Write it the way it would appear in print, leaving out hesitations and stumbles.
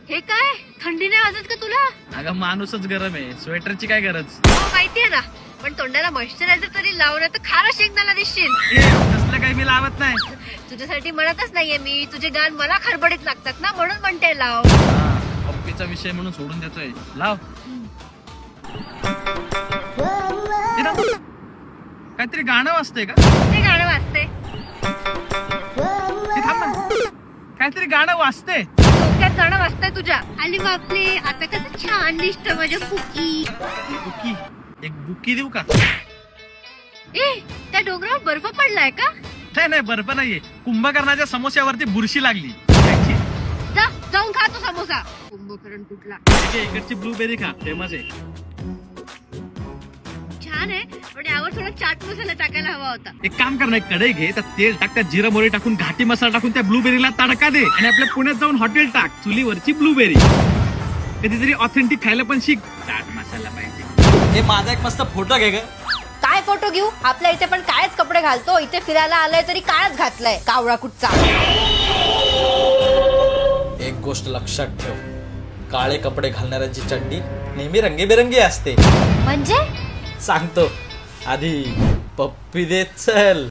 हे काय थंडी नाही वाजत का तुला? अगं माणूसच गरम आहे, स्वेटरची काय गरज? माहितीये ना, पण तोंडाला मॉइश्चरायझर तरी लावलं तर खारा शेंगदाणा दिसशील. तसलं काही मी लावत नाही. तुझ्यासाठी म्हणतच नाहीये मी, तुझे गाण मला खडबडीत लागतात ना, म्हणून म्हणते लाव. पप्पीचा विषय म्हणून सोडून देतोय, लाव. काहीतरी गाणं वाजतंय का? ते गाणं वाजते. काहीतरी गाणं वाजते. डोक्यात गाणं वाजतंय तुझ्या. आणि बापरे, आता कसं छान दिसतं माझ्या बुकी. बुकी, एक बुकी देऊ का? ए, त्या डोंगरावर बर्फ पडलाय का? नाही बर्फ नाहीये, कुंभकर्णाच्या समोस्यावरती बुरशी लागली. जा, जाऊन खा तो समोसा. कुंभकर्ण कुठला? इकडची ब्लूबेरी खा, फेमस आहे. छान आहे, पण यावर थोडा चाट मसाला टाकायला हवा होता. एक काम कर ना, एक कढई घे, त्यात तेल टाक, त्यात जिरा मोहरी टाकून घाटी मसाला टाकून त्या ब्लूबेरीला तडका दे आणि आपल्या पुण्यात जाऊन हॉटेल टाक, चुलीवरची ब्लूबेरी. कधीतरी ऑथेंटिक खायला पण शिक. चाट मसाला पाहिजे. हे माझा एक मस्त फोटो घे ग. काय फोटो घेऊ? आपल्या इथे पण कायच कपडे घालतो, इथे फिरायला आलाय तरी कायच घातलंय, कावळा कुठचा. एक गोष्ट लक्षात ठेव, काळे कपडे घालणाऱ्यांची चड्डी नेहमी रंगीबेरंगी असते. म्हणजे सांगतो, आधी पप्पी देत चल.